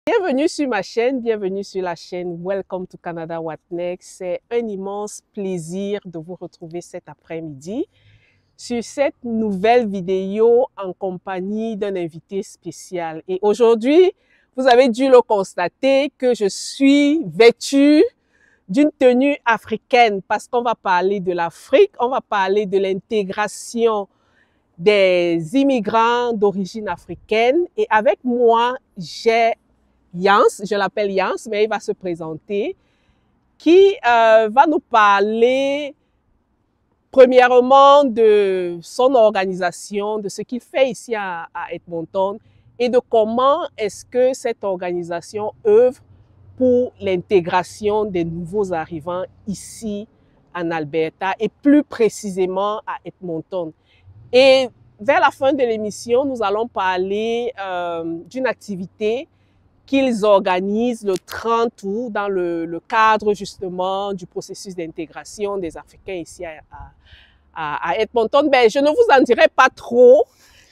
Bienvenue sur ma chaîne, bienvenue sur la chaîne Welcome to Canada What Next. C'est un immense plaisir de vous retrouver cet après-midi sur cette nouvelle vidéo en compagnie d'un invité spécial. Et aujourd'hui, vous avez dû le constater que je suis vêtue d'une tenue africaine parce qu'on va parler de l'Afrique, on va parler de l'intégration des immigrants d'origine africaine. Et avec moi, j'ai Jans, je l'appelle Jans, mais il va se présenter, qui va nous parler premièrement de son organisation, de ce qu'il fait ici à Edmonton et de comment est-ce que cette organisation œuvre pour l'intégration des nouveaux arrivants ici en Alberta et plus précisément à Edmonton. Et vers la fin de l'émission, nous allons parler d'une activité qu'ils organisent le 30 août dans le cadre justement du processus d'intégration des Africains ici à Edmonton. Ben, je ne vous en dirai pas trop.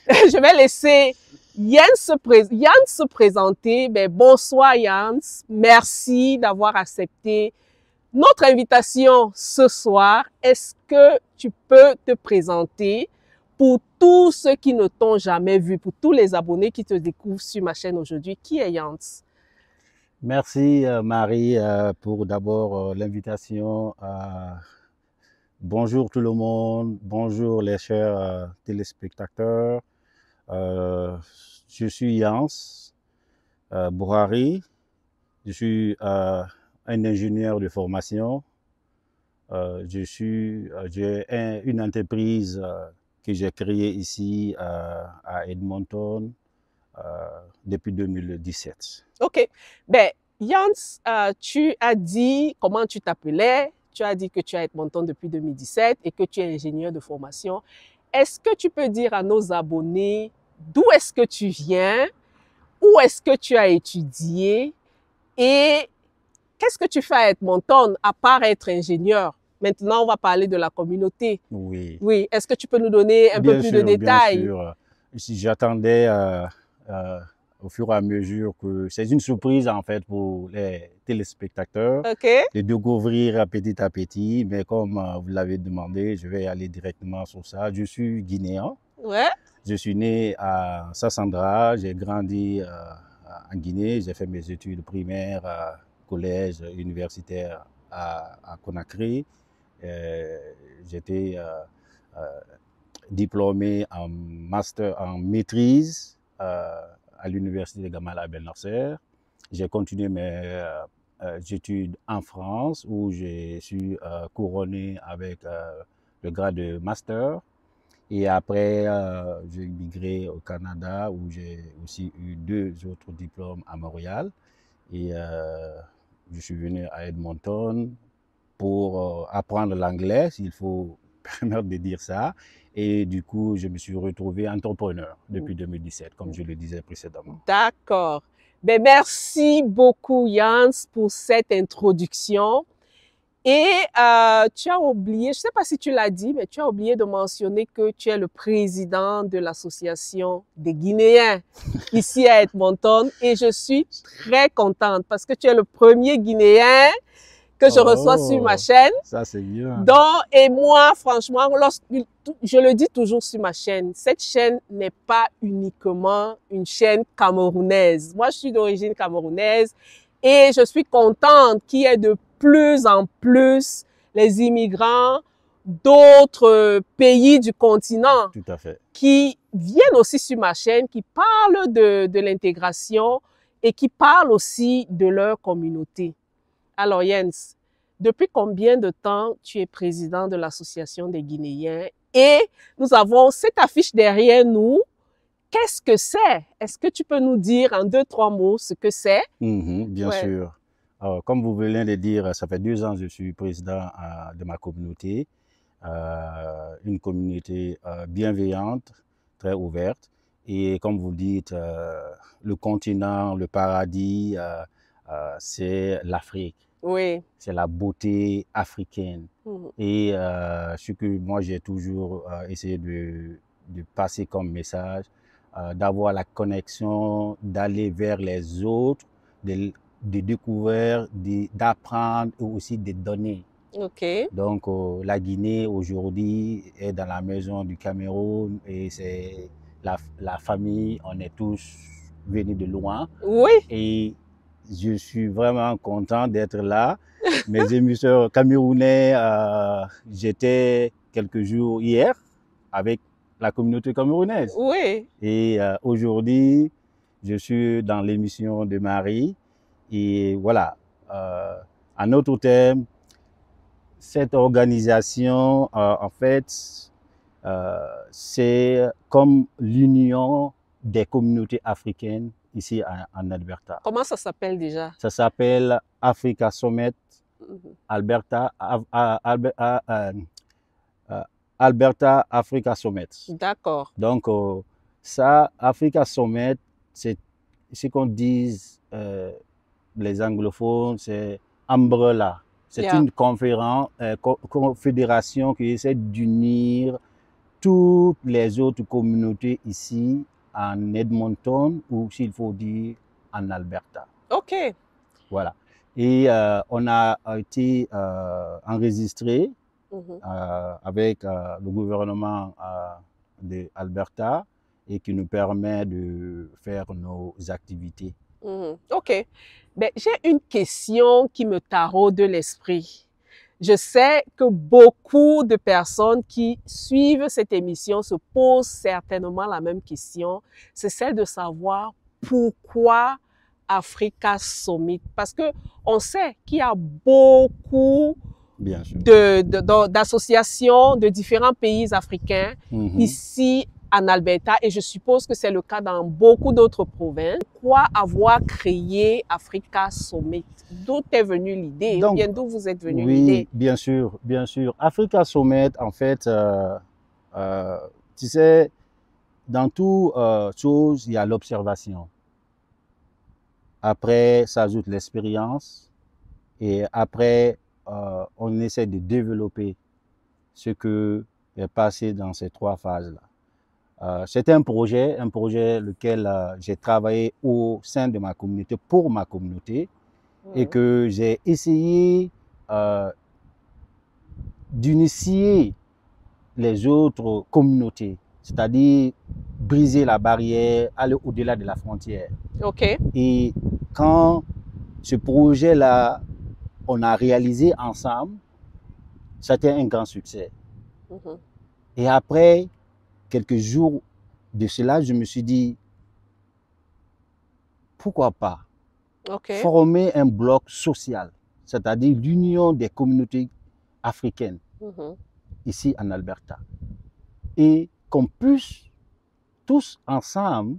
Je vais laisser Jans se présenter. Ben, bonsoir Jans, merci d'avoir accepté notre invitation ce soir. Est-ce que tu peux te présenter pour tous ceux qui ne t'ont jamais vu, pour tous les abonnés qui te découvrent sur ma chaîne aujourd'hui? Qui est Jans? Merci Marie pour d'abord l'invitation. Bonjour tout le monde, bonjour les chers téléspectateurs. Je suis Jans Bourari, je suis un ingénieur de formation. J'ai une entreprise que j'ai créée ici à Edmonton depuis 2017. Ok. Ben, Jans, tu as dit comment tu t'appelais. Tu as dit que tu es à Edmonton depuis 2017 et que tu es ingénieur de formation. Est-ce que tu peux dire à nos abonnés d'où est-ce que tu viens, où est-ce que tu as étudié et qu'est-ce que tu fais à Edmonton à part être ingénieur? Maintenant, on va parler de la communauté. Oui. Oui. Est-ce que tu peux nous donner un peu plus de détails? Bien sûr. J'attendais au fur et à mesure que c'est une surprise en fait pour les téléspectateurs Okay. de découvrir petit à petit, mais comme vous l'avez demandé, je vais aller directement sur ça. Je suis guinéen. Ouais. Je suis né à Sassandra, j'ai grandi en Guinée, j'ai fait mes études primaires, collège, universitaire à Conakry. J'étais diplômé en master en maîtrise à l'université de Gamal Abdel Nasser. J'ai continué mes études en France où je suis couronné avec le grade de master. Et après, j'ai migré au Canada où j'ai aussi eu 2 autres diplômes à Montréal. Et je suis venu à Edmonton pour apprendre l'anglais, s'il faut permettre de dire ça. Et du coup, je me suis retrouvé entrepreneur depuis 2017, comme je le disais précédemment. D'accord. Ben, merci beaucoup, Jans, pour cette introduction. Et tu as oublié, je ne sais pas si tu l'as dit, mais tu as oublié de mentionner que tu es le président de l'association des Guinéens ici à Edmonton. Et je suis très contente parce que tu es le premier Guinéen que je reçois sur ma chaîne. Ça, c'est bien. Et moi, franchement, je le dis toujours sur ma chaîne, cette chaîne n'est pas uniquement une chaîne camerounaise. Moi, je suis d'origine camerounaise et je suis contente qu'il y ait de plus en plus les immigrants d'autres pays du continent. Tout à fait. Qui viennent aussi sur ma chaîne, qui parlent de l'intégration et qui parlent aussi de leur communauté. Alors Jens, depuis combien de temps tu es président de l'Association des Guinéens? Et nous avons cette affiche derrière nous. Qu'est-ce que c'est? Est-ce que tu peux nous dire en 2-3 mots ce que c'est? Bien sûr. Alors, comme vous venez de dire, ça fait 2 ans que je suis président de ma communauté. Une communauté bienveillante, très ouverte. Et comme vous dites, le continent, le paradis, c'est l'Afrique. Oui. C'est la beauté africaine. Et ce que moi j'ai toujours essayé de passer comme message, d'avoir la connexion, d'aller vers les autres de découvrir, d'apprendre et aussi de donner. OK. Donc, la Guinée aujourd'hui est dans la maison du Cameroun et c'est la famille, on est tous venus de loin. Oui. Et je suis vraiment content d'être là. Mes émissaires camerounais, j'étais quelques jours hier avec la communauté camerounaise. Oui. Et aujourd'hui, je suis dans l'émission de Marie. Et voilà, un autre thème, cette organisation, en fait, c'est comme l'union des communautés africaines ici en Alberta. Comment ça s'appelle déjà? Ça s'appelle Africa Summit Mhm. Alberta, Alberta Africa Summit. D'accord. Donc, ça, Africa Summit, c'est ce qu'on dit, les anglophones, c'est Umbrella. C'est Yeah. une conférence, confédération qui essaie d'unir toutes les autres communautés ici en Edmonton ou, s'il faut dire, en Alberta. OK. Voilà. Et on a été enregistré Mhm. avec le gouvernement de Alberta et qui nous permet de faire nos activités. Mhm. OK. Ben, j'ai une question qui me taraude de l'esprit. Je sais que beaucoup de personnes qui suivent cette émission se posent certainement la même question. C'est celle de savoir pourquoi Africa Summit. Parce que on sait qu'il y a beaucoup Bien sûr. d'associations de différents pays africains Mhm. ici en Alberta et je suppose que c'est le cas dans beaucoup d'autres provinces. Pourquoi avoir créé Africa Summit? D'où est venue l'idée? Ou Donc, bien d'où vous êtes venue oui, l'idée? bien sûr, bien sûr. Africa Summit, en fait, tu sais, dans toute chose, il y a l'observation. Après, ça ajoute l'expérience. Et après, on essaie de développer ce que est passé dans ces trois phases-là. C'est un projet lequel j'ai travaillé au sein de ma communauté, pour ma communauté, et que j'ai essayé d'initier les autres communautés, c'est-à-dire briser la barrière, aller au-delà de la frontière. OK. Et quand ce projet-là, on a réalisé ensemble, c'était un grand succès. Mhm. Et après quelques jours de cela, je me suis dit, pourquoi pas OK. former un bloc social, c'est-à-dire l'union des communautés africaines Mhm. ici en Alberta. Et qu'on puisse tous ensemble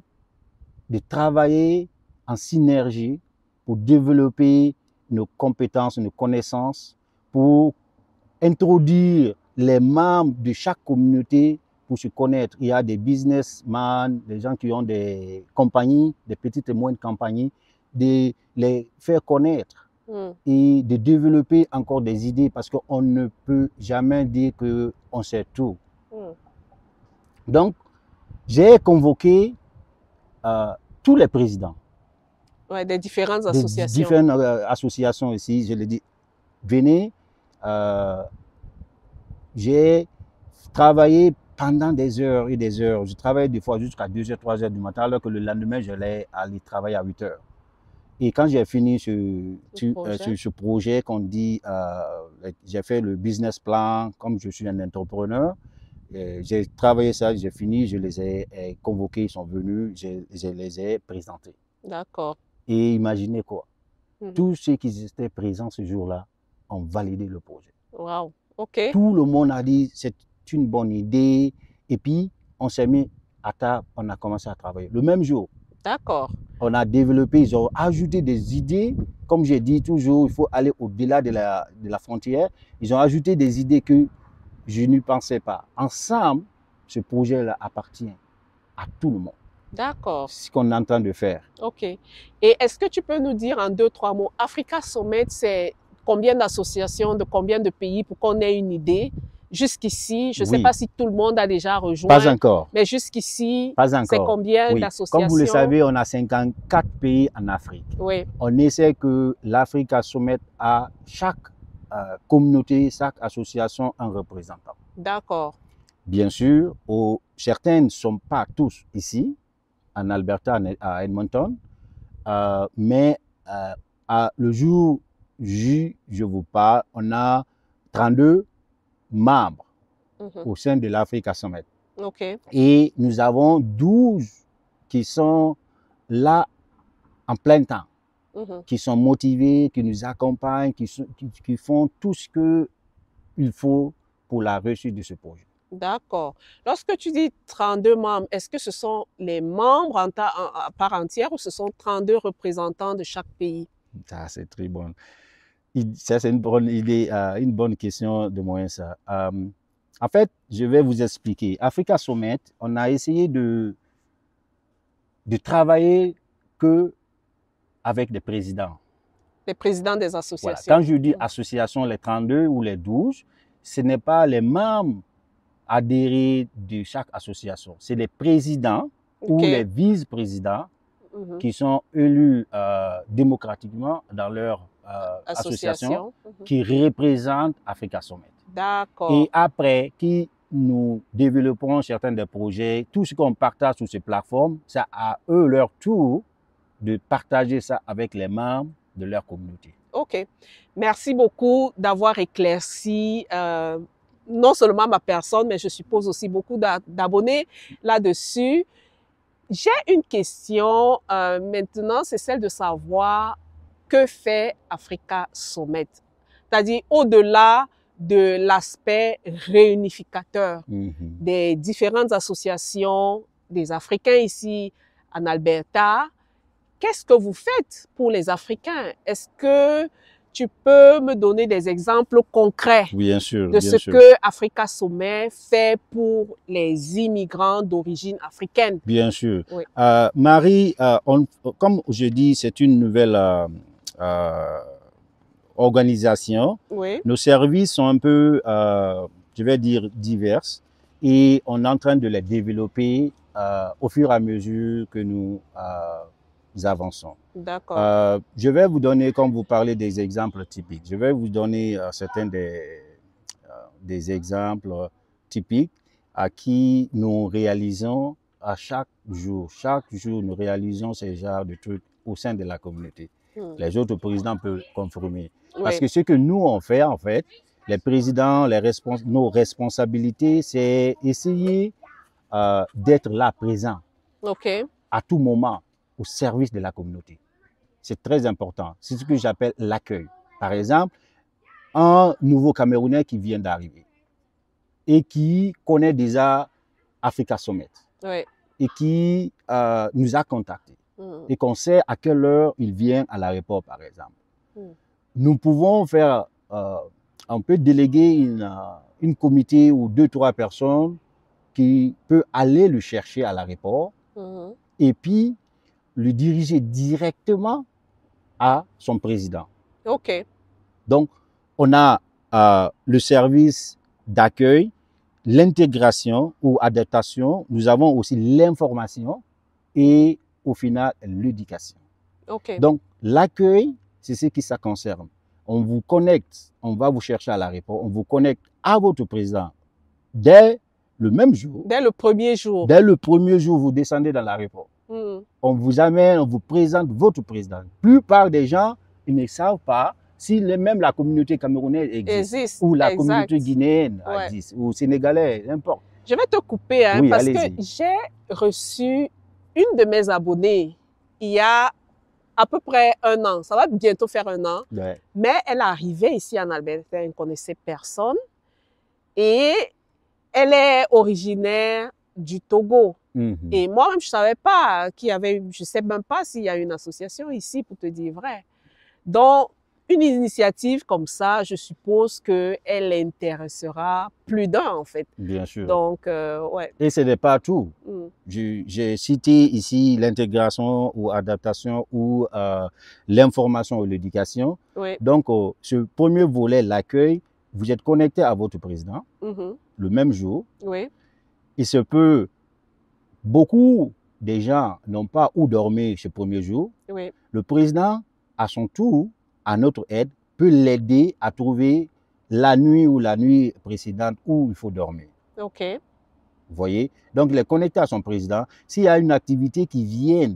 de travailler en synergie pour développer nos compétences, nos connaissances, pour introduire les membres de chaque communauté pour se connaître. Il y a des businessmen, des gens qui ont des compagnies, des petites et moyennes compagnies, de les faire connaître et de développer encore des idées parce qu'on ne peut jamais dire qu'on sait tout. Donc, j'ai convoqué tous les présidents Ouais, des différentes des associations. différentes associations ici. Je leur ai dit, venez. J'ai travaillé pendant des heures et des heures. Je travaillais des fois jusqu'à 2h, 3h du matin, alors que le lendemain, j'allais aller travailler à 8h. Et quand j'ai fini ce projet qu'on dit, j'ai fait le business plan, comme je suis un entrepreneur, j'ai travaillé ça, j'ai fini, je les ai convoqués, ils sont venus, je les ai présentés. D'accord. Et imaginez quoi, tous ceux qui étaient présents ce jour-là ont validé le projet. Wow, OK. Tout le monde a dit c'est une bonne idée. Et puis, on s'est mis à table, on a commencé à travailler. Le même jour, d'accord, on a développé, ils ont ajouté des idées. Comme j'ai dit toujours, il faut aller au-delà de la frontière. Ils ont ajouté des idées que je n'y pensais pas. Ensemble, ce projet-là appartient à tout le monde. D'accord. Ce qu'on est en train de faire. OK. Et est-ce que tu peux nous dire en 2-3 mots, Africa Summit, c'est combien d'associations, de combien de pays pour qu'on ait une idée? jusqu'ici, je ne sais Oui. pas si tout le monde a déjà rejoint. Pas encore. Mais jusqu'ici, Pas c'est encore. combien Oui. d'associations? Comme vous le savez, on a 54 pays en Afrique. Oui. On essaie que l'Afrique soumette à chaque communauté, chaque association un représentant. D'accord. Bien sûr, certains ne sont pas tous ici, en Alberta, à Edmonton, mais le jour J, je vous parle, on a 32 membres au sein de l'Africa Summit. OK. Et nous avons 12 qui sont là en plein temps, qui sont motivés, qui nous accompagnent, qui font tout ce qu'il faut pour la réussite de ce projet. D'accord. Lorsque tu dis 32 membres, est-ce que ce sont les membres à part entière ou ce sont 32 représentants de chaque pays? Ça, c'est très bon. Ça, c'est une bonne idée, une bonne question de moi, ça. En fait, je vais vous expliquer. Africa Summit, on a essayé de travailler avec des présidents. Les présidents des associations. Voilà. Quand je dis association, les 32 ou les 12, ce n'est pas les membres adhérés de chaque association. C'est les présidents ou les vice-présidents qui sont élus démocratiquement dans leur association qui représentent Africa Summit. D'accord. Et après, qui nous développons certains des projets, tout ce qu'on partage sur ces plateformes, c'est à eux leur tour de partager ça avec les membres de leur communauté. OK. Merci beaucoup d'avoir éclairci non seulement ma personne, mais je suppose aussi beaucoup d'abonnés là-dessus. J'ai une question maintenant, c'est celle de savoir que fait Africa Summit. C'est-à-dire au-delà de l'aspect réunificateur des différentes associations des Africains ici en Alberta. Qu'est-ce que vous faites pour les Africains? Est-ce que tu peux me donner des exemples concrets de ce que Africa Summit fait pour les immigrants d'origine africaine? Bien sûr. Oui. Marie, comme je dis, c'est une nouvelle organisation. Oui. Nos services sont un peu, je vais dire, divers et on est en train de les développer au fur et à mesure que nous avançons. D'accord. Je vais vous donner, comme vous parlez des exemples typiques, je vais vous donner certains des exemples typiques à qui nous réalisons à chaque jour. Chaque jour, nous réalisons ces genres de trucs au sein de la communauté. Les autres présidents peuvent confirmer. Parce que ce que nous, on fait, en fait, les présidents, nos responsabilités, c'est essayer d'être là, présent, à tout moment, au service de la communauté. C'est très important. C'est ce que j'appelle l'accueil. Par exemple, un nouveau Camerounais qui vient d'arriver et qui connaît déjà Africa Summit et qui nous a contactés et qu'on sait à quelle heure il vient à l'aéroport, par exemple. Nous pouvons faire, on peut déléguer une comité ou 2-3 personnes qui peut aller le chercher à l'aéroport et puis le diriger directement à son président. OK. Donc, on a le service d'accueil, l'intégration ou adaptation. Nous avons aussi l'information et au final, l'éducation. OK. Donc, l'accueil, c'est ce qui ça concerne. On vous connecte, on va vous chercher à l'aéroport, on vous connecte à votre président dès le même jour. Dès le premier jour. Dès le premier jour, vous descendez dans l'aéroport. On vous amène, on vous présente votre président. La plupart des gens, ils ne savent pas si même la communauté camerounaise existe ou la communauté guinéenne existe, ou sénégalaise, n'importe. Je vais te couper Oui, parce que j'ai reçu une de mes abonnées il y a à peu près 1 an. Ça va bientôt faire 1 an. Mais elle arrivait ici en Alberta, elle ne connaissait personne. Et elle est originaire du Togo. Et moi-même, je ne savais pas qu'il y avait, je ne sais même pas s'il y a une association ici, pour te dire vrai. Donc, une initiative comme ça, je suppose qu'elle intéressera plus d'un, en fait. Bien sûr. Donc, ouais. Et ce n'est pas tout. J'ai cité ici l'intégration ou adaptation ou l'information ou l'éducation. Donc, ce premier volet, l'accueil, vous êtes connecté à votre président le même jour. Oui. Il se peut, beaucoup des gens n'ont pas où dormir ce premier jour. Oui. Le président, à son tour, à notre aide, peut l'aider à trouver la nuit ou la nuit précédente où il faut dormir. OK. Vous voyez? Donc, il est connecté à son président. S'il y a une activité qui vient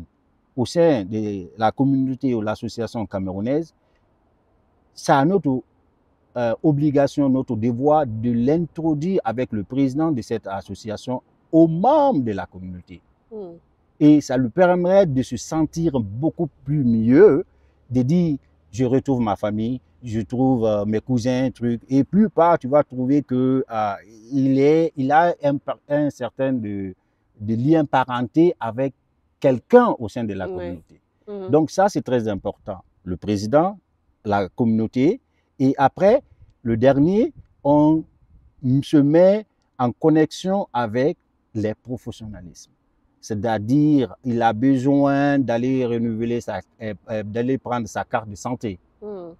au sein de la communauté ou l'association camerounaise, c'est à notre obligation, notre devoir de l'introduire avec le président de cette association aux membres de la communauté. Et ça lui permet de se sentir beaucoup plus mieux, de dire, je retrouve ma famille, je trouve mes cousins, trucs. Et plus tard, tu vas trouver que il a un certain de lien parenté avec quelqu'un au sein de la communauté. Donc ça, c'est très important. Le président, la communauté, et après, le dernier, on se met en connexion avec les professionnalismes. C'est-à-dire, il a besoin d'aller renouveler d'aller prendre sa carte de santé,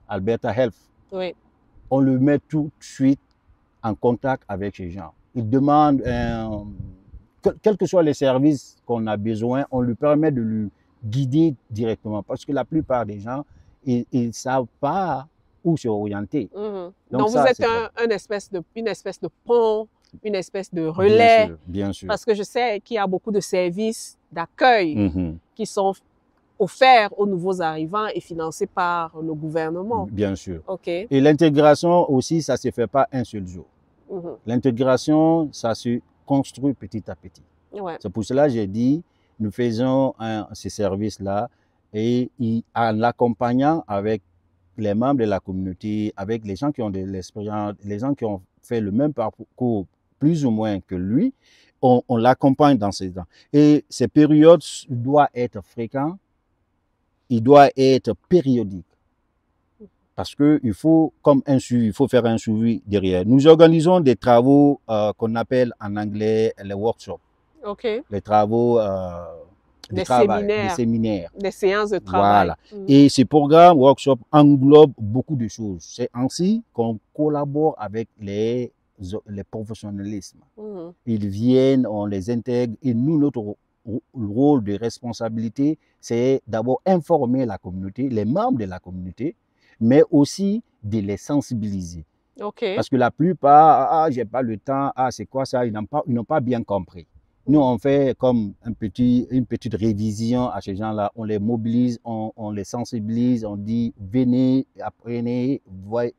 Alberta Health. Oui. On le met tout de suite en contact avec ces gens. Il demande, quels que soient les services qu'on a besoin, on lui permet de lui guider directement. Parce que la plupart des gens, ils ne savent pas où se orienter. Donc ça, vous êtes une espèce de pont, une espèce de relais. Bien sûr, bien sûr. Parce que je sais qu'il y a beaucoup de services d'accueil qui sont offerts aux nouveaux arrivants et financés par le gouvernement. Bien sûr. OK. Et l'intégration aussi, ça ne se fait pas un seul jour. L'intégration, ça se construit petit à petit. Ouais. C'est pour cela que j'ai dit, nous faisons ces services-là et en l'accompagnant avec les membres de la communauté, avec les gens qui ont de l'expérience, les gens qui ont fait le même parcours plus ou moins que lui, on l'accompagne dans ces temps. Et ces périodes doivent être fréquentes, il doit être périodique. Parce qu'il faut, comme un suivi, il faut faire un suivi derrière. Nous organisons des travaux qu'on appelle en anglais les workshops. OK. Les travaux des séminaires. Des séances de travail. Voilà. Et ce programme workshop englobe beaucoup de choses. C'est ainsi qu'on collabore avec les professionnalismes. Ils viennent, on les intègre et nous, notre rôle de responsabilité, c'est d'abord informer la communauté, les membres de la communauté, mais aussi de les sensibiliser. Okay. Parce que la plupart, j'ai pas le temps, c'est quoi ça, ils n'ont pas bien compris. Nous, on fait comme une petite révision à ces gens-là. On les mobilise, on les sensibilise, on dit venez, apprenez,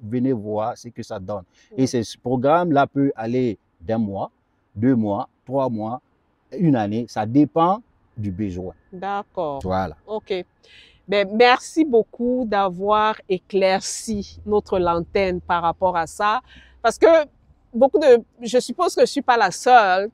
venez voir ce que ça donne. Et ce programme-là peut aller d'1 mois, 2 mois, 3 mois, 1 année. Ça dépend du besoin. D'accord. Voilà. OK. Ben, merci beaucoup d'avoir éclairci notre lanterne par rapport à ça. Parce que je suppose que je suis pas la seule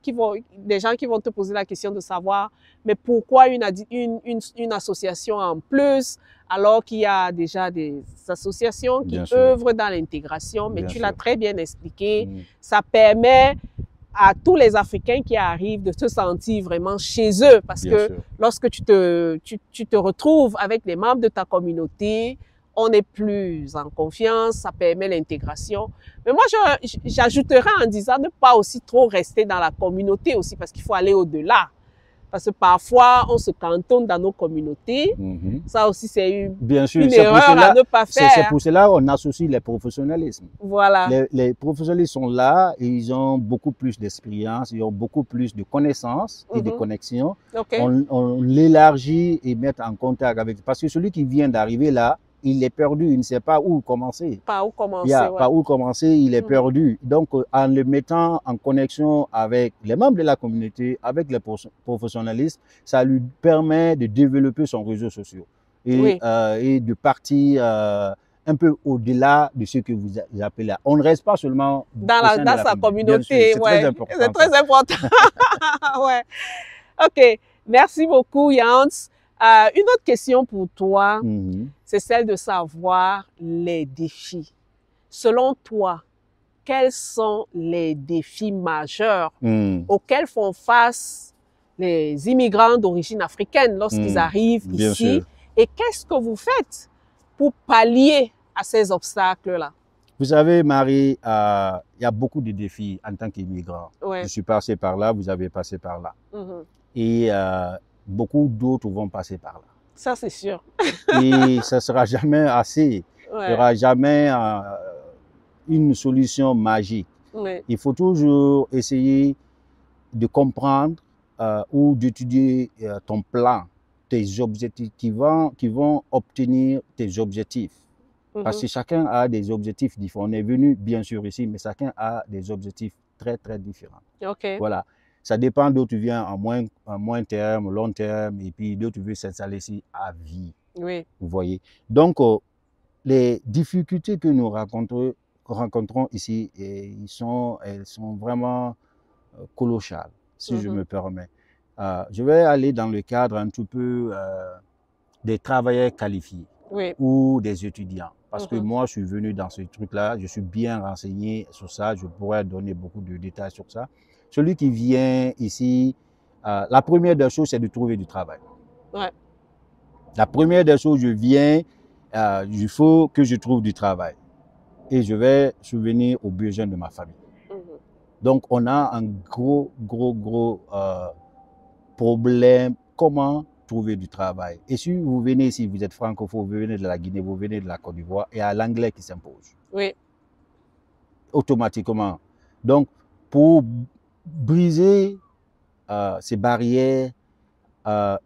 des gens qui vont te poser la question de savoir, mais pourquoi une association en plus, alors qu'il y a déjà des associations qui œuvrent dans l'intégration, mais tu l'as très bien expliqué. Ça permet à tous les Africains qui arrivent de se sentir vraiment chez eux, parce que lorsque tu te retrouves avec les membres de ta communauté, on est plus en confiance, ça permet l'intégration. Mais moi, j'ajouterais en disant ne pas aussi trop rester dans la communauté aussi, parce qu'il faut aller au-delà. Parce que parfois, on se cantonne dans nos communautés. Ça aussi, c'est une erreur à ne pas faire. C'est pour cela qu'on associe les professionnalismes. Voilà. Les professionnalistes sont là et ils ont beaucoup plus d'expérience, ils ont beaucoup plus de connaissances et de connexions. Okay. On l'élargit et met en contact avec... Parce que celui qui vient d'arriver là, il est perdu, il ne sait pas où commencer. Par où commencer, Par où commencer, il est perdu. Donc, en le mettant en connexion avec les membres de la communauté, avec les professionnalistes, ça lui permet de développer son réseau social et de partir un peu au-delà de ce que vous appelez là. On ne reste pas seulement dans sa communauté. C'est très important. C'est très important. Ouais. OK. Merci beaucoup, Yance. Une autre question pour toi, c'est celle de savoir les défis. Selon toi, quels sont les défis majeurs auxquels font face les immigrants d'origine africaine lorsqu'ils arrivent ici? Et qu'est-ce que vous faites pour pallier à ces obstacles-là? Vous savez, Marie, il y a beaucoup de défis en tant qu'immigrant. Ouais. Je suis passé par là, vous avez passé par là. Mhm. Et beaucoup d'autres vont passer par là. Ça, c'est sûr. Et ça ne sera jamais assez. Il n'y Ouais. aura jamais une solution magique. Ouais. Il faut toujours essayer de comprendre ou d'étudier ton plan, tes objectifs qui vont obtenir tes objectifs. Parce que chacun a des objectifs différents. On est venu bien sûr ici, mais chacun a des objectifs très, très différents. OK. Voilà. Ça dépend d'où tu viens en moins terme, long terme, et puis d'où tu veux s'installer ici à vie. Oui. Vous voyez. Donc, les difficultés que nous rencontrons ici, elles sont vraiment colossales, si je me permets. Je vais aller dans le cadre un tout peu des travailleurs qualifiés ou des étudiants. Parce que moi, je suis venu dans ce truc-là, je suis bien renseigné sur ça, je pourrais donner beaucoup de détails sur ça. Celui qui vient ici, la première des choses, c'est de trouver du travail. Ouais. La première des choses, je viens, il faut que je trouve du travail. Et je vais subvenir aux besoins de ma famille. Donc, on a un gros problème. Comment trouver du travail? Et si vous venez ici, vous êtes francophone, vous venez de la Guinée, vous venez de la Côte d'Ivoire, et à l'anglais qui s'impose. Oui. Automatiquement. Donc, pour briser ces barrières,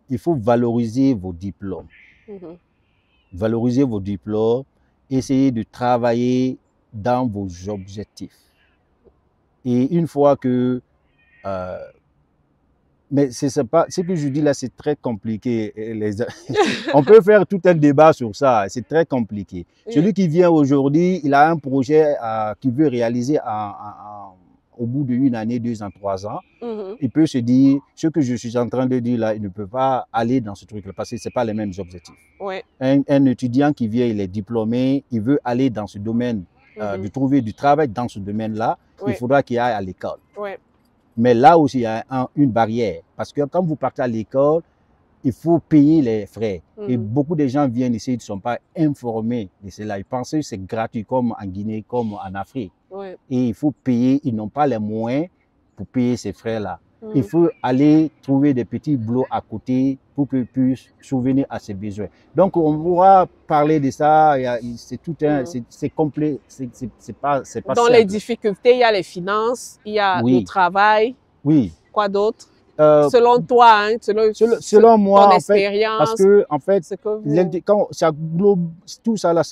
il faut valoriser vos diplômes. Valoriser vos diplômes, essayer de travailler dans vos objectifs. Et une fois que... mais ce que je dis là, c'est très compliqué. On peut faire tout un débat sur ça, c'est très compliqué. Oui. Celui qui vient aujourd'hui, il a un projet qu'il veut réaliser au bout d'une année, 2 ans, 3 ans. Il peut se dire, ce que je suis en train de dire là, il ne peut pas aller dans ce truc-là parce que ce n'est pas les mêmes objectifs. Ouais. Un étudiant qui vient, il est diplômé, il veut aller dans ce domaine, de trouver du travail dans ce domaine-là, il faudra qu'il aille à l'école. Ouais. Mais là aussi, il y a une barrière. Parce que quand vous partez à l'école, il faut payer les frais. Et beaucoup de gens viennent ici, ils ne sont pas informés de cela. Ils pensent que c'est gratuit comme en Guinée, comme en Afrique. Ouais. Et il faut payer, ils n'ont pas les moyens pour payer ces frais-là. Il faut aller trouver des petits boulots à côté pour qu'ils puissent subvenir à ses besoins. Donc, on pourra parler de ça. C'est tout un, c'est complet. C'est pas dans simple. Les difficultés, il y a les finances, il y a le travail. Oui. Quoi d'autre? Selon toi, hein, selon moi, ton en expérience. Parce que, en fait, quand tout ça là,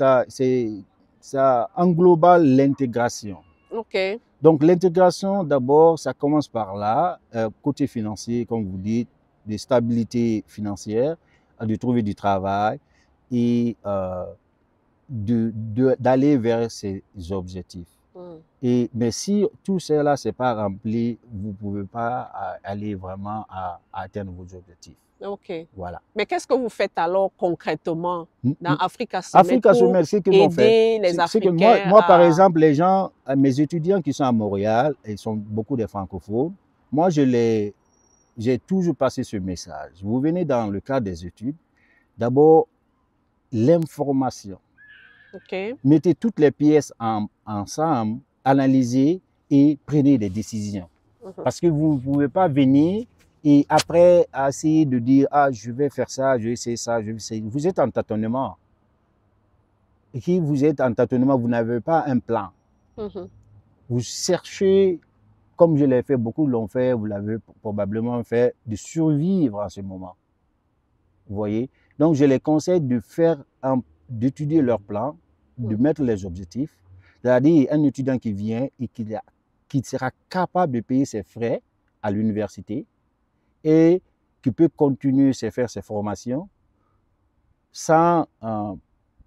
ça englobe l'intégration. OK. Donc, l'intégration, d'abord, ça commence par là, côté financier, comme vous dites, de stabilité financière, de trouver du travail et d'aller vers ses objectifs. Mais si tout cela n'est pas rempli, vous ne pouvez pas aller vraiment à atteindre vos objectifs. OK. Voilà. Mais qu'est-ce que vous faites alors concrètement dans Africa Summit Africa Summit, c'est que aider les Africains moi, par exemple, les gens, mes étudiants qui sont à Montréal, ils sont beaucoup des francophones, moi, j'ai toujours passé ce message. Vous venez dans le cadre des études, d'abord, l'information. Okay. Mettez toutes les pièces ensemble, analysez et prenez des décisions. Parce que vous ne pouvez pas venir et après essayer de dire « Ah, je vais faire ça, je vais essayer ça, je vais essayer. » Vous êtes en tâtonnement. Et si vous êtes en tâtonnement, vous n'avez pas un plan. Vous cherchez, comme je l'ai fait, beaucoup l'ont fait, vous l'avez probablement fait, de survivre en ce moment. Vous voyez? Donc, je les conseille de d'étudier leur plan, de mettre les objectifs. C'est-à-dire, un étudiant qui vient et qui sera capable de payer ses frais à l'université et qui peut continuer à faire ses formations sans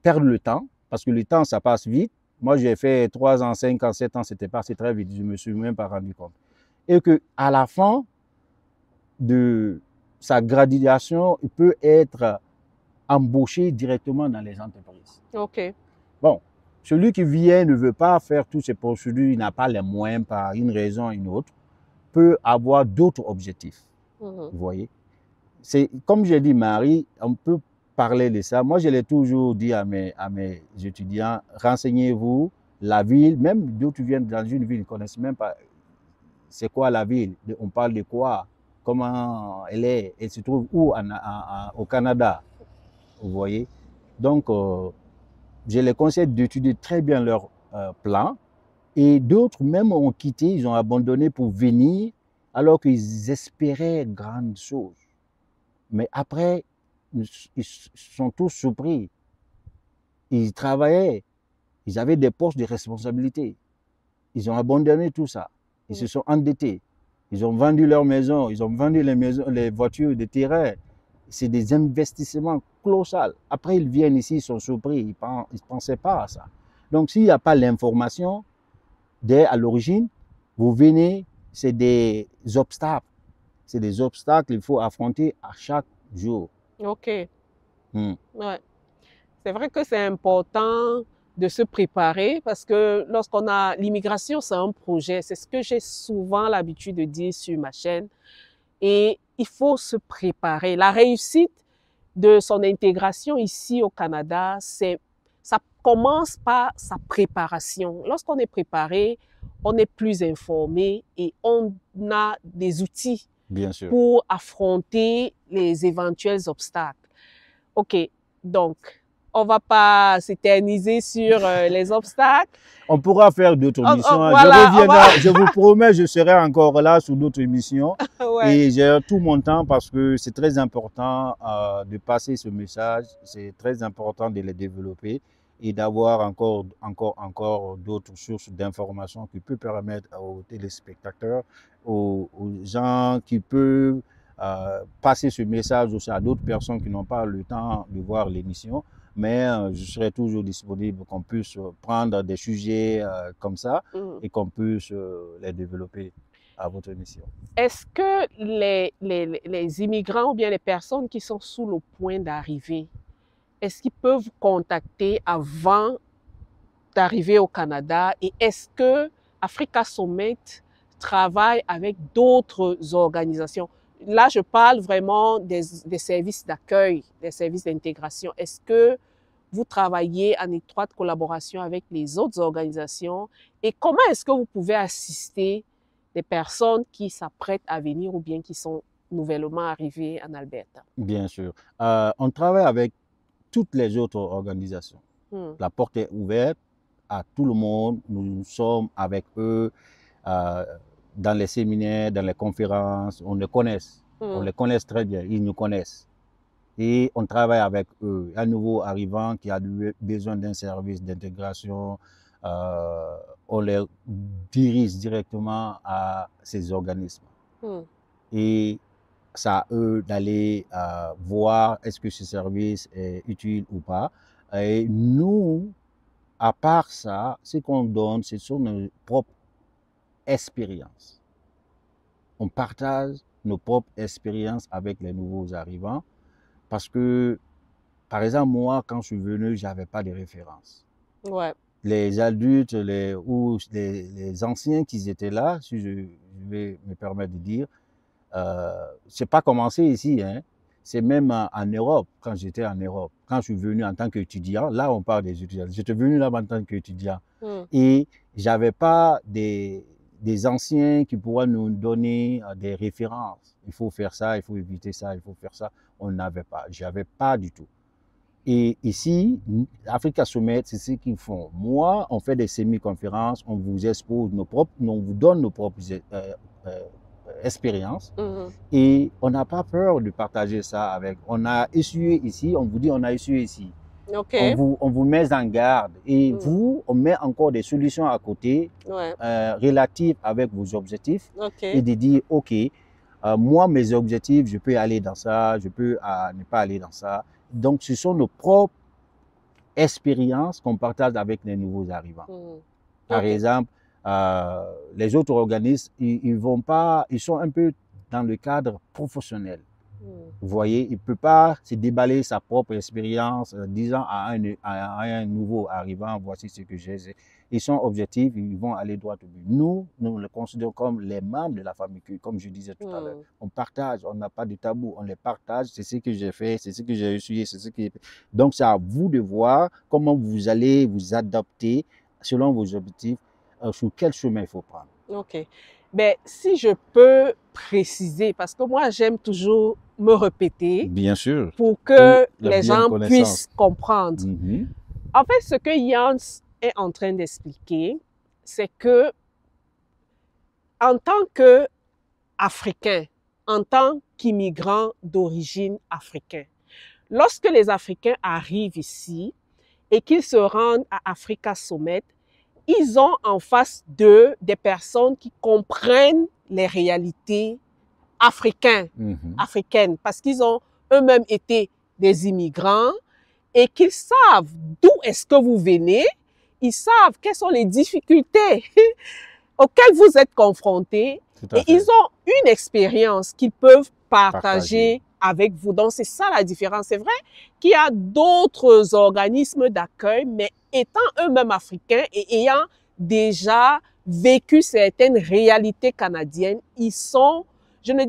perdre le temps, parce que le temps, ça passe vite. Moi, j'ai fait 3 ans, 5 ans, 7 ans, c'était passé très vite, je ne me suis même pas rendu compte. Et qu'à la fin de sa graduation, il peut être embauché directement dans les entreprises. OK. Bon, celui qui vient ne veut pas faire toutes ces procédures, il n'a pas les moyens par une raison ou une autre, peut avoir d'autres objectifs. Vous voyez? C'est comme j'ai dit, Marie, on peut parler de ça. Moi, je l'ai toujours dit à mes étudiants, renseignez-vous, la ville, même d'où tu viens dans une ville, ils ne connaissent même pas c'est quoi la ville, on parle de quoi, comment elle est, elle se trouve où au Canada, vous voyez. Donc, je les conseille d'étudier très bien leur plan. Et d'autres même ont quitté, ils ont abandonné pour venir, alors qu'ils espéraient grandes choses. Mais après, ils sont tous surpris. Ils travaillaient, ils avaient des postes de responsabilité. Ils ont abandonné tout ça. Ils se sont endettés. Ils ont vendu leurs maisons, ils ont vendu les maisons, les voitures, les terrains. C'est des investissements colossaux. Après, ils viennent ici, ils sont surpris, ils ne pensaient pas à ça. Donc, s'il n'y a pas l'information, dès à l'origine, vous venez, c'est des obstacles. C'est des obstacles qu'il faut affronter à chaque jour. OK. Ouais. C'est vrai que c'est important de se préparer parce que lorsqu'on a l'immigration, c'est un projet. C'est ce que j'ai souvent l'habitude de dire sur ma chaîne. Et il faut se préparer. La réussite de son intégration ici au Canada, ça commence par sa préparation. Lorsqu'on est préparé, on est plus informé et on a des outils Bien sûr. pour affronter les éventuels obstacles. OK, donc, on ne va pas s'éterniser sur les obstacles. On pourra faire d'autres émissions. Voilà, je reviendrai, je vous promets, je serai encore là sur d'autres émissions. Ouais. Et j'ai tout mon temps parce que c'est très important de passer ce message. C'est très important de les développer et d'avoir encore d'autres sources d'informations qui peuvent permettre aux téléspectateurs, aux gens qui peuvent passer ce message aussi à d'autres personnes qui n'ont pas le temps de voir l'émission. Mais je serai toujours disponible qu'on puisse prendre des sujets comme ça et qu'on puisse les développer à votre émission. Est-ce que les immigrants ou bien les personnes qui sont sous le point d'arriver, est-ce qu'ils peuvent vous contacter avant d'arriver au Canada? Et est-ce que Africa Summit travaille avec d'autres organisations? Là, je parle vraiment des services d'accueil, des services d'intégration. Est-ce que vous travaillez en étroite collaboration avec les autres organisations? Et comment est-ce que vous pouvez assister des personnes qui s'apprêtent à venir ou bien qui sont nouvellement arrivées en Alberta? Bien sûr. On travaille avec toutes les autres organisations. La porte est ouverte à tout le monde. Nous sommes avec eux dans les séminaires, dans les conférences. On les connaît. On les connaît très bien. Ils nous connaissent. Et on travaille avec eux. Un nouveau arrivant qui a besoin d'un service d'intégration, on les dirige directement à ces organismes. Et c'est à eux d'aller voir est-ce que ce service est utile ou pas. Et nous, à part ça, ce qu'on donne, ce sont nos propres expériences. On partage nos propres expériences avec les nouveaux arrivants parce que, par exemple, moi, quand je suis venu, je n'avais pas de référence. Ouais. Les adultes ou les anciens qui étaient là, si je vais me permettre de dire, c'est pas commencé ici, hein. C'est même en Europe, quand j'étais en Europe. Quand je suis venu en tant qu'étudiant, là on parle des étudiants, j'étais venu là en tant qu'étudiant. Et j'avais pas des anciens qui pourraient nous donner des références. Il faut faire ça, il faut éviter ça, il faut faire ça. On n'avait pas, j'avais pas du tout. Et ici, Africa Summit, c'est ce qu'ils font. Moi, on fait des semi-conférences, on vous expose on vous donne nos propres expérience et on n'a pas peur de partager ça avec. On a essuyé ici, on vous dit on a essuyé ici. Okay. On vous met en garde et vous, on met encore des solutions à côté relatives avec vos objectifs et de dire ok, moi mes objectifs, je peux aller dans ça, je peux ne pas aller dans ça. Donc ce sont nos propres expériences qu'on partage avec les nouveaux arrivants. Par exemple, les autres organismes, ils sont un peu dans le cadre professionnel. Vous voyez, il ne peut pas se déballer sa propre expérience disant à un nouveau arrivant, voici ce que j'ai. Ils sont objectifs, ils vont aller droit au but. Nous les considérons comme les membres de la famille, comme je disais tout à l'heure. On partage, on n'a pas de tabou, on les partage. C'est ce que j'ai fait, c'est ce que j'ai essuyé, c'est ce que j'ai fait. Donc, c'est à vous de voir comment vous allez vous adapter selon vos objectifs, sur quel chemin il faut prendre. OK. Ben, si je peux préciser, parce que moi, j'aime toujours me répéter Bien sûr. pour que Pour la les bien gens connaissance. puissent comprendre. Mhm. En fait, ce que Jans est en train d'expliquer, c'est que en tant qu'Africain, en tant qu'immigrant d'origine africaine, lorsque les Africains arrivent ici et qu'ils se rendent à Africa Summit, ils ont en face d'eux des personnes qui comprennent les réalités africaines, parce qu'ils ont eux-mêmes été des immigrants et qu'ils savent d'où est-ce que vous venez, ils savent quelles sont les difficultés auxquelles vous êtes confrontés et ils ont une expérience qu'ils peuvent partager avec vous. Donc, c'est ça la différence. C'est vrai qu'il y a d'autres organismes d'accueil, mais étant eux-mêmes africains et ayant déjà vécu certaines réalités canadiennes, ils sont, je ne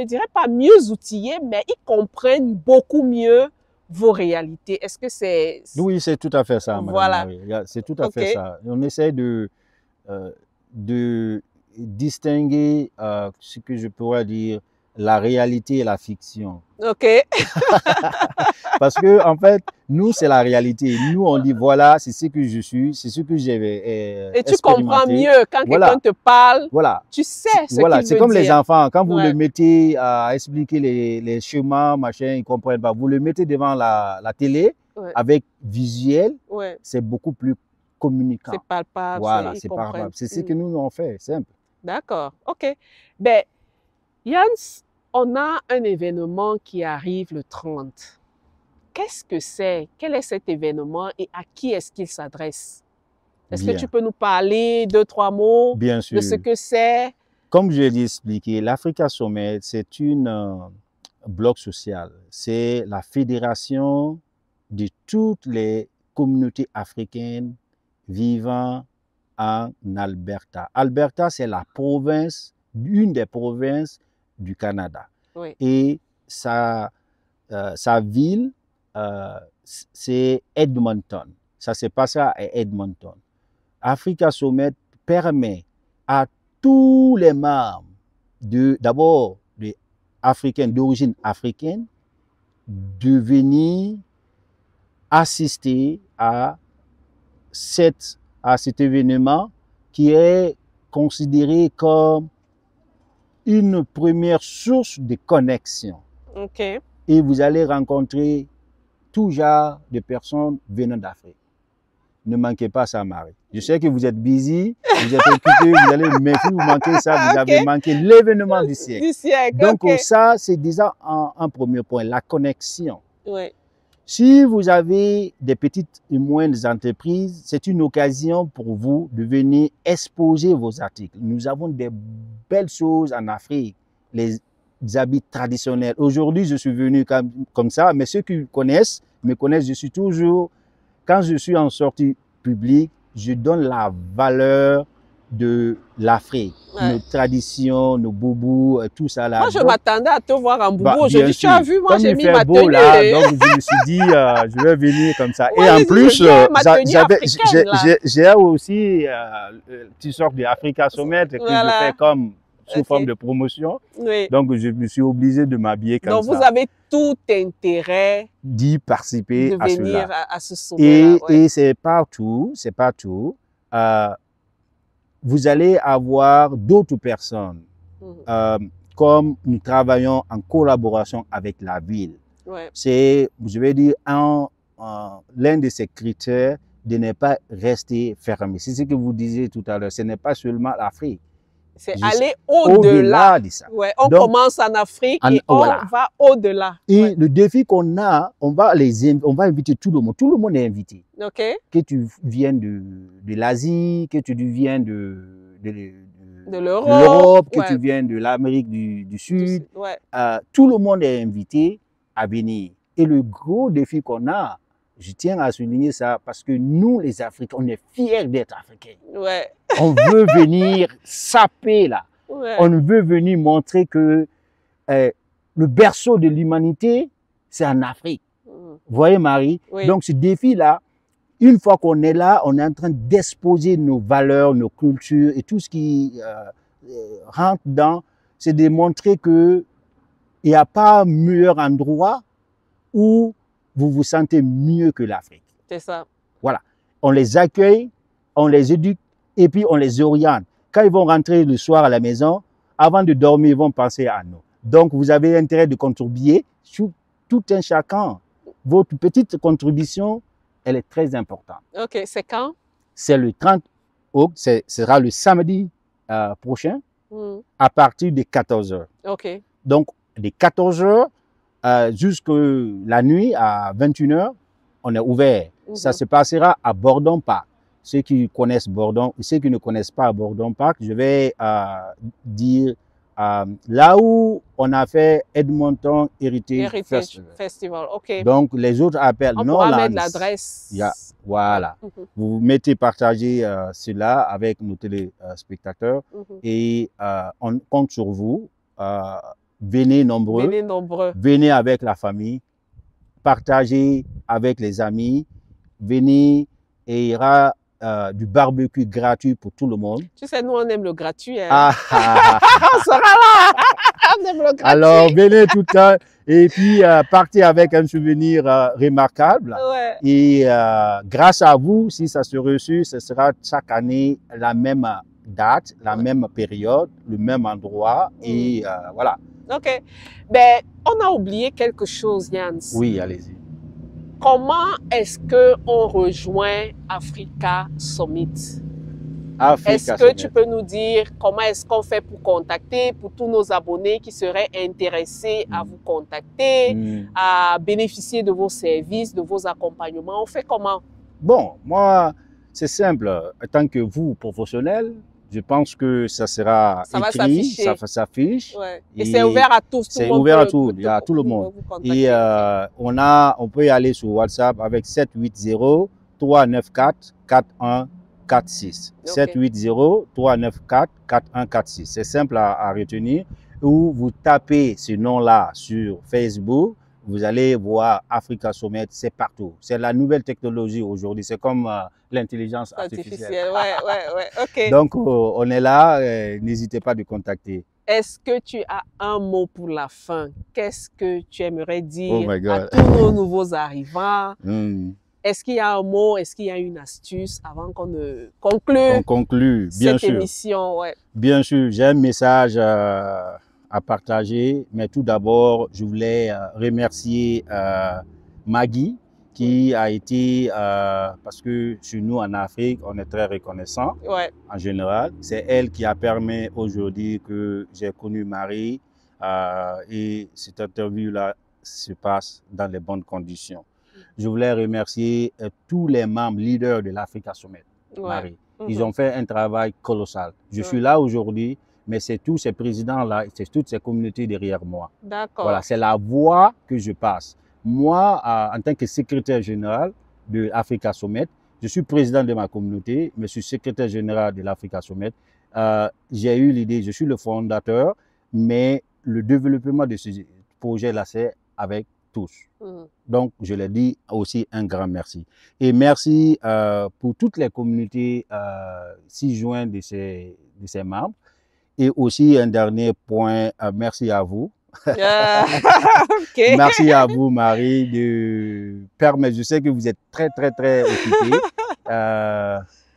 dirais pas mieux outillés, mais ils comprennent beaucoup mieux vos réalités. Est-ce que c'est... Oui, c'est tout à fait ça, Madame Voilà. Marie. C'est tout à fait ça. On essaie de distinguer ce que je pourrais dire la réalité et la fiction. OK. Parce que, en fait, nous, c'est la réalité. Nous, on dit, voilà, c'est ce que je suis, c'est ce que j'ai Et tu comprends mieux quand quelqu'un te parle. Voilà. Tu sais ce qu'il veut dire. C'est comme les enfants. Quand vous le mettez à expliquer les chemins, machin, ils ne comprennent pas. Vous le mettez devant la télé avec visuel, c'est beaucoup plus communicant. C'est palpable. Voilà, c'est palpable. C'est ce que nous, on fait, simple. D'accord. OK. Ben, Jans, on a un événement qui arrive le 30. Qu'est-ce que c'est? Quel est cet événement et à qui est-ce qu'il s'adresse? Est-ce que tu peux nous parler 2-3 mots Bien sûr. de ce que c'est? Comme je l'ai expliqué, l'Africa Summit, c'est une bloc social. C'est la fédération de toutes les communautés africaines vivant en Alberta. Alberta, c'est la province, une des provinces du Canada. Oui. Et sa ville, c'est Edmonton. Ça s'est passé à Edmonton. Africa Summit permet à tous les membres, d'abord des Africains d'origine africaine, de venir assister à cet événement qui est considéré comme une première source de connexion. OK. Et vous allez rencontrer tout genre de personnes venant d'Afrique. Ne manquez pas ça, Marie. Je sais que vous êtes busy, vous êtes occupé, mais si vous manquez ça, vous avez manqué l'événement du siècle. Donc ça, c'est déjà un premier point, la connexion. Oui. Si vous avez des petites et moyennes entreprises, c'est une occasion pour vous de venir exposer vos articles. Nous avons des belles choses en Afrique, les habits traditionnels. Aujourd'hui, je suis venu comme ça, mais ceux qui me connaissent, je suis toujours, quand je suis en sortie publique, je donne la valeur de l'Afrique, nos traditions, nos boubous, tout ça là. Moi, je m'attendais à te voir en boubou. Je dis, tu as vu, moi, j'ai mis ma beau, tenue. Là, donc, je me suis dit, je vais venir comme ça. Ouais, et en plus, j'ai aussi une petite sorte d'Africa Summit que je fais comme sous forme de promotion. Oui. Donc, je me suis obligé de m'habiller comme ça. Donc, vous avez tout intérêt d'y participer à venir à ce sommet. Et c'est partout, vous allez avoir d'autres personnes. Comme nous travaillons en collaboration avec la ville. C'est, je vais dire, l'un de ces critères de ne pas rester fermé. C'est ce que vous disiez tout à l'heure. Ce n'est pas seulement l'Afrique. C'est aller au-delà. De ça. On commence en Afrique et on va au-delà. Et le défi qu'on a, on va inviter tout le monde. Tout le monde est invité. Okay. Que tu viennes de l'Asie, que tu viennes de l'Europe, que tu viennes de l'Amérique du Sud. Tout le monde est invité à venir. Et le gros défi qu'on a, je tiens à souligner ça parce que nous, les Africains, on est fiers d'être Africains. On veut venir saper là. On veut venir montrer que le berceau de l'humanité, c'est en Afrique. Vous voyez, Marie? Donc, ce défi-là, Une fois qu'on est là, on est en train d'exposer nos valeurs, nos cultures et tout ce qui rentre dans, c'est de montrer que il n'y a pas meilleur endroit où vous vous sentez mieux que l'Afrique. C'est ça. Voilà. On les accueille, on les éduque et puis on les oriente. Quand ils vont rentrer le soir à la maison, avant de dormir, ils vont penser à nous. Donc, vous avez intérêt de contribuer sur tout un chacun. Votre petite contribution, elle est très importante. OK. C'est quand? C'est le 30 août, ce sera le samedi prochain, à partir de 14 h. OK. Donc, de 14 h jusqu'à la nuit, à 21 h, on est ouvert. Ça se passera à Bordon Park. Ceux qui connaissent Bordon, ceux qui ne connaissent pas Bordon Park, je vais dire là où on a fait Edmonton Heritage Festival. OK. Donc, les autres appellent on Norlands. On pourra mettre l'adresse. Voilà. Vous mettez, partagez cela avec nos téléspectateurs et on compte sur vous. Venez nombreux. Venez nombreux. Venez avec la famille. Partagez avec les amis. Venez et il y aura du barbecue gratuit pour tout le monde. Tu sais, nous, on aime le gratuit. Hein? On sera là. On aime le gratuit. Alors, venez tout le temps et puis partez avec un souvenir remarquable. Ouais. Et grâce à vous, si ça se reçut, ce sera chaque année la même date, la même période, le même endroit. Et voilà. OK. Ben, on a oublié quelque chose, Jans. Oui, allez-y. Comment est-ce qu'on rejoint Africa Summit? Est-ce que tu peux nous dire comment est-ce qu'on fait pour contacter, pour tous nos abonnés qui seraient intéressés à vous contacter, à bénéficier de vos services, de vos accompagnements? On fait comment? Bon, moi, c'est simple. En tant que vous, professionnel, je pense que ça sera écrit, ça s'affiche. Ouais. Et c'est ouvert à tous. C'est ouvert à tous, il y a tout le monde. Et on peut y aller sur WhatsApp avec 780-394-4146. 780-394-4146. C'est simple à retenir. Ou vous tapez ce nom-là sur Facebook, vous allez voir Africa Summit, c'est partout. C'est la nouvelle technologie aujourd'hui. C'est comme l'intelligence artificielle. Ouais. OK. Donc, on est là. N'hésitez pas de contacter. Est-ce que tu as un mot pour la fin? Qu'est-ce que tu aimerais dire à tous nos nouveaux arrivants? Est-ce qu'il y a un mot, est-ce qu'il y a une astuce avant qu'on ne conclue, bien cette émission? Ouais. Bien sûr, j'ai un message à partager, mais tout d'abord, je voulais remercier Maggie qui a été, parce que chez nous en Afrique, on est très reconnaissant en général. C'est elle qui a permis aujourd'hui que j'ai connu Marie et cette interview-là se passe dans les bonnes conditions. Je voulais remercier tous les membres leaders de l'Africa Summit, Marie. Ils ont fait un travail colossal. Je suis là aujourd'hui, mais c'est tous ces présidents-là, c'est toutes ces communautés derrière moi. D'accord. Voilà, c'est la voix que je passe. Moi, en tant que secrétaire général de l'Africa Summit, je suis président de ma communauté, mais je suis secrétaire général de l'Africa Summit. J'ai eu l'idée, je suis le fondateur, mais le développement de ce projet-là, c'est avec tous. Donc, je leur dis aussi un grand merci. Et merci pour toutes les communautés 6 juin de ces membres. Et aussi, un dernier point, merci à vous. Merci à vous, Marie, de permettre, je sais que vous êtes très occupée,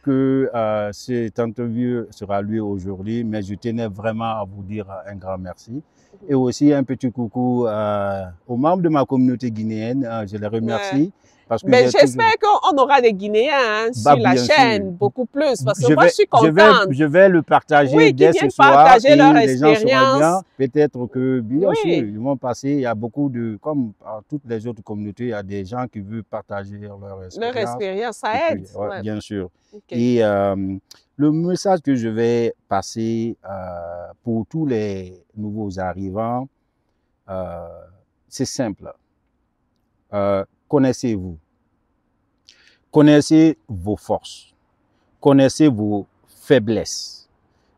que cette interview sera lieu aujourd'hui, mais je tenais vraiment à vous dire un grand merci. Et aussi un petit coucou aux membres de ma communauté guinéenne, je les remercie. Parce que j'espère qu'on aura des Guinéens sur la chaîne, beaucoup plus, parce que moi je suis contente. Je vais le partager dès ce soir. Partager leur les gens expérience. Bien. Peut-être que, bien sûr, ils vont passer. Il y a beaucoup de, comme à toutes les autres communautés, il y a des gens qui veulent partager leur expérience. Leur expérience, ça aide. Puis, bien sûr. Et le message que je vais passer pour tous les nouveaux arrivants, c'est simple. Connaissez-vous. Connaissez vos forces. Connaissez vos faiblesses.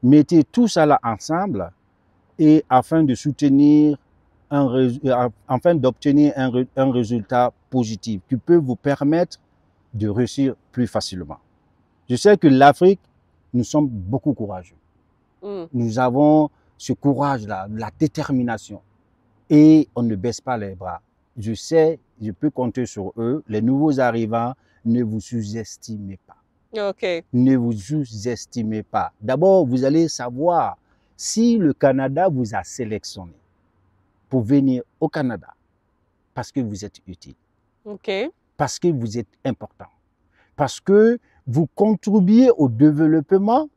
Mettez tout ça là ensemble et afin de soutenir afin d'obtenir un résultat positif qui peut vous permettre de réussir plus facilement. Je sais que l'Afrique, nous sommes beaucoup courageux. Nous avons ce courage-là, la détermination. Et on ne baisse pas les bras. Je sais, je peux compter sur eux. Les nouveaux arrivants, ne vous sous-estimez pas. Ne vous sous-estimez pas. D'abord, vous allez savoir si le Canada vous a sélectionné pour venir au Canada parce que vous êtes utile, parce que vous êtes important, parce que vous contribuez au développement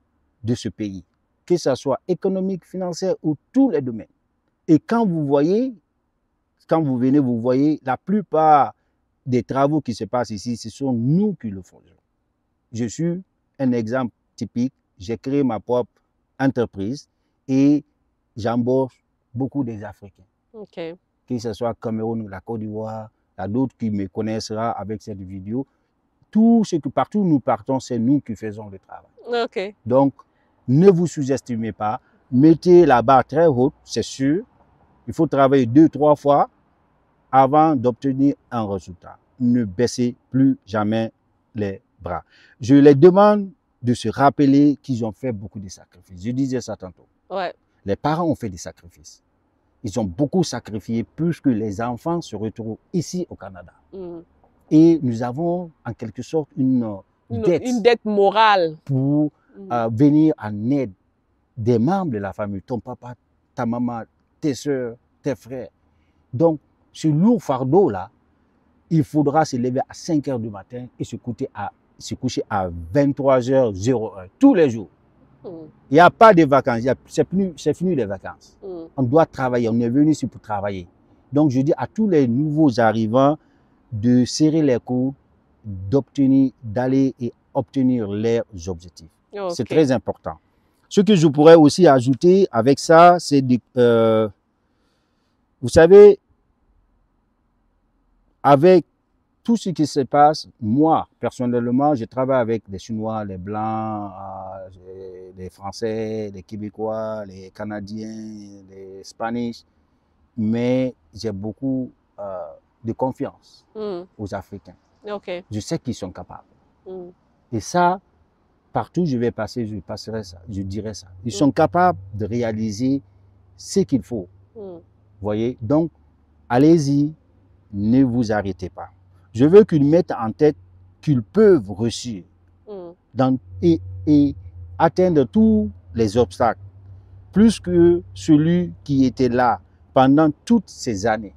de ce pays, que ce soit économique, financier ou tous les domaines. Et quand vous voyez, quand vous venez, vous voyez la plupart des travaux qui se passent ici, ce sont nous qui le faisons. Je suis un exemple typique. J'ai créé ma propre entreprise et j'embauche beaucoup des Africains. Que ce soit Cameroun, la Côte d'Ivoire, il y a d'autres qui me connaîtront avec cette vidéo. Tout ce que partout où nous partons, c'est nous qui faisons le travail. Donc, ne vous sous-estimez pas. Mettez la barre très haute, c'est sûr. Il faut travailler 2-3 fois avant d'obtenir un résultat. Ne baissez plus jamais les bras. Je les demande de se rappeler qu'ils ont fait beaucoup de sacrifices. Je disais ça tantôt. Les parents ont fait des sacrifices. Ils ont beaucoup sacrifié plus que les enfants se retrouvent ici au Canada. Et nous avons en quelque sorte une dette morale pour venir en aide des membres de la famille, ton papa, ta maman, tes soeurs, tes frères. Donc, ce lourd fardeau-là, il faudra se lever à 5 h du matin et se coucher à 23h01 tous les jours. Il n'y a pas de vacances, c'est fini les vacances. On doit travailler, on est venu ici pour travailler. Donc, je dis à tous les nouveaux arrivants de serrer les coudes, d'aller et obtenir leurs objectifs. C'est très important. Ce que je pourrais aussi ajouter avec ça, c'est, vous savez, avec tout ce qui se passe, moi, personnellement, je travaille avec les Chinois, les Blancs, les Français, les Québécois, les Canadiens, les Spanish, mais j'ai beaucoup de confiance aux Africains. Je sais qu'ils sont capables. Et ça, partout où je vais passer, je passerai ça, je dirai ça. Ils sont capables de réaliser ce qu'il faut. Voyez? Donc, allez-y, ne vous arrêtez pas. Je veux qu'ils mettent en tête qu'ils peuvent réussir et atteindre tous les obstacles, plus que celui qui était là pendant toutes ces années.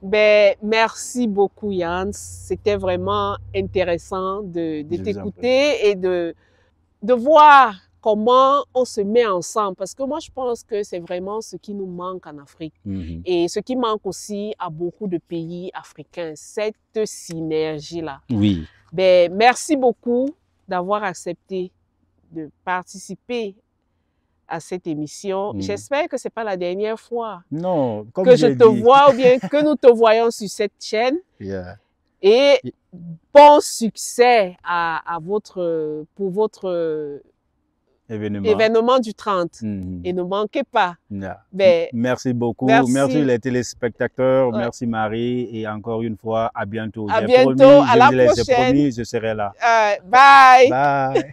Ben, merci beaucoup, Yann. C'était vraiment intéressant de t'écouter et de voir comment on se met ensemble. Parce que moi, je pense que c'est vraiment ce qui nous manque en Afrique. Et ce qui manque aussi à beaucoup de pays africains, cette synergie-là. Ben, merci beaucoup d'avoir accepté de participer à cette émission. J'espère que ce n'est pas la dernière fois que je te vois ou bien que nous te voyons sur cette chaîne. Et bon succès pour votre événement du 30. Et ne manquez pas. Ben, merci beaucoup. Merci les téléspectateurs. Merci Marie. Et encore une fois, à bientôt. À bientôt. À la prochaine. Promis, je serai là. Bye. Bye.